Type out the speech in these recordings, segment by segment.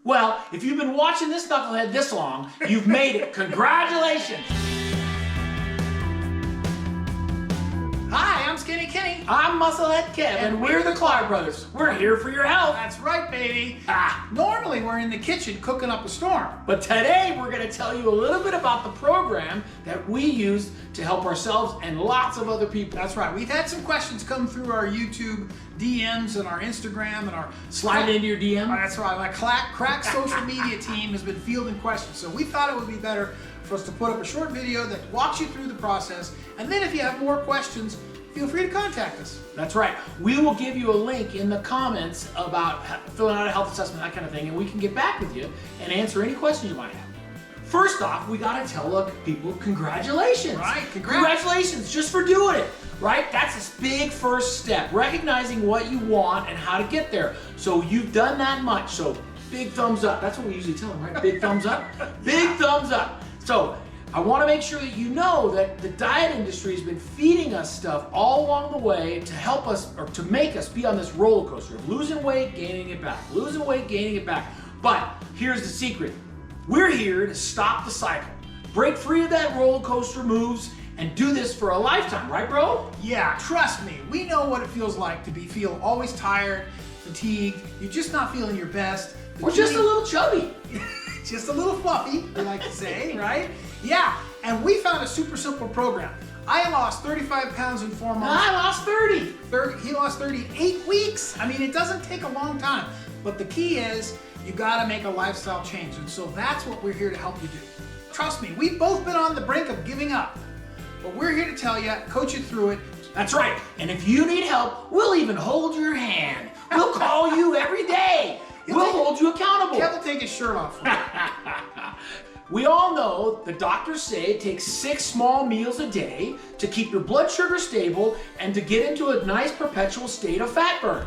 Well, if you've been watching this knucklehead this long, you've made it. Congratulations! Hi, I'm Skinny Kenny. I'm Musclehead Kev, and we're the Klar brothers. We're here for your health. That's right, baby. Normally we're in the kitchen cooking up a storm. But today we're going to tell you a little bit about the program that we use to help ourselves and lots of other people. That's right. We've had some questions come through our YouTube DMs and our Instagram and our... Slide into your DM. That's right. My crack social media team has been fielding questions. So we thought it would be better for us to put up a short video that walks you through the process. And then if you have more questions, feel free to contact us. That's right. We will give you a link in the comments about filling out a health assessment, that kind of thing, and we can get back with you and answer any questions you might have. First off, we got to tell people congratulations. Right, congratulations just for doing it, right? That's a big first step, recognizing what you want and how to get there. So you've done that much, so big thumbs up. That's what we usually tell them, right? Big thumbs up? Big thumbs up. So I want to make sure that you know that the diet industry has been feeding us stuff all along the way to help us, or to make us be on this roller coaster of losing weight, gaining it back, losing weight, gaining it back. But here's the secret. We're here to stop the cycle, break free of that roller coaster moves, and do this for a lifetime, right, bro? Yeah, trust me. We know what it feels like to feel always tired, fatigued, you're just not feeling your best. Or just a little chubby. Just a little fluffy, we like to say, right? Yeah, and we found a super simple program. I lost 35 pounds in 4 months. I lost 30. He lost 38 weeks. I mean, it doesn't take a long time. But the key is, you gotta make a lifestyle change. And so that's what we're here to help you do. Trust me, we've both been on the brink of giving up. But we're here to tell you, coach you through it. That's right. And if you need help, we'll even hold your hand. We'll call you every day. We'll hold you accountable. Kev will take his shirt off for you. We all know the doctors say it takes 6 small meals a day to keep your blood sugar stable and to get into a nice perpetual state of fat burn.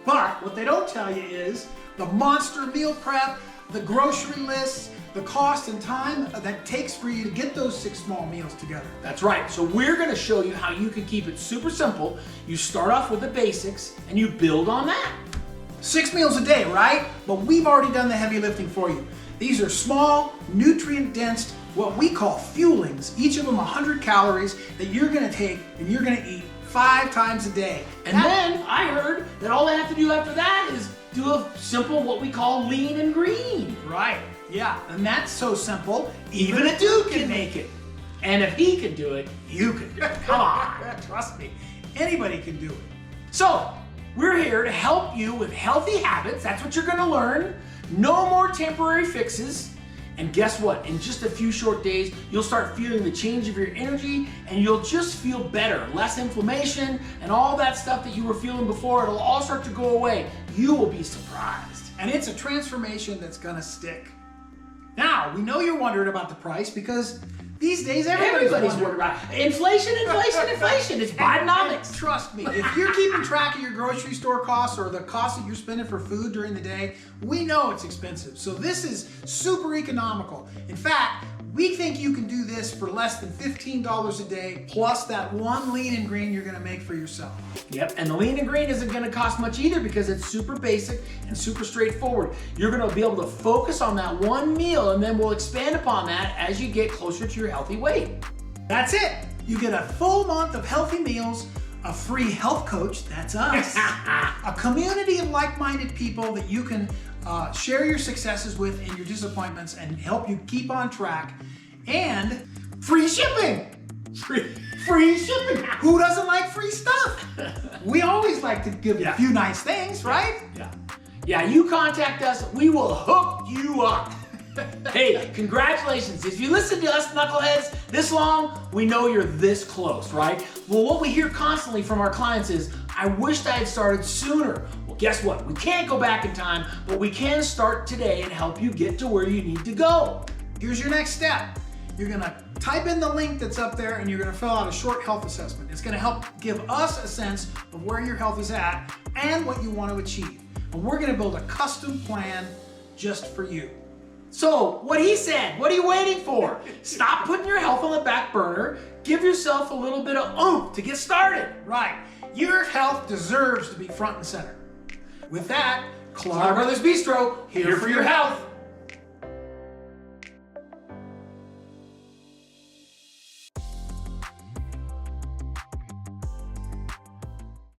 But what they don't tell you is the monster meal prep, the grocery lists, the cost and time that takes for you to get those 6 small meals together. That's right. So we're going to show you how you can keep it super simple. You start off with the basics and you build on that. 6 meals a day, right? But we've already done the heavy lifting for you. These are small, nutrient-dense, what we call fuelings, each of them 100 calories that you're gonna take and you're gonna eat 5 times a day. And then I heard that all they have to do after that is do a simple, what we call lean and green. Right, yeah, and that's so simple, even a dude can make it. And if he can do it, you can do it. Come on. Trust me, anybody can do it. So, we're here to help you with healthy habits. That's what you're gonna learn. No more temporary fixes. And guess what? In just a few short days, you'll start feeling the change of your energy and you'll just feel better. Less inflammation and all that stuff that you were feeling before, it'll all start to go away. You will be surprised. And it's a transformation that's gonna stick. Now, we know you're wondering about the price because these days everybody's worried about it. Inflation, inflation, inflation. It's Bidenomics. Trust me, if you're keeping track of your grocery store costs or the costs that you're spending for food during the day, we know it's expensive. So this is super economical. In fact, we think you can do this for less than $15 a day, plus that one lean and green you're gonna make for yourself. Yep, and the lean and green isn't gonna cost much either because it's super basic and super straightforward. You're gonna be able to focus on that one meal and then we'll expand upon that as you get closer to your healthy weight. That's it. You get a full month of healthy meals, a free health coach, that's us, a community of like-minded people that you can share your successes with and your disappointments and help you keep on track, and free shipping. Free shipping. Who doesn't like free stuff? We always like to give a few nice things, right? Yeah, you contact us, we will hook you up. Hey, congratulations. If you listen to us knuckleheads this long, we know you're this close, right? Well, what we hear constantly from our clients is, I wished I had started sooner. Well, guess what? We can't go back in time, but we can start today and help you get to where you need to go. Here's your next step. You're gonna type in the link that's up there and you're gonna fill out a short health assessment. It's gonna help give us a sense of where your health is at and what you want to achieve. And we're gonna build a custom plan just for you. So, what he said, what are you waiting for? Stop putting your health on the back burner. Give yourself a little bit of oomph to get started. Right. Your health deserves to be front and center. With that, Klar Brothers Bistro, here for your health.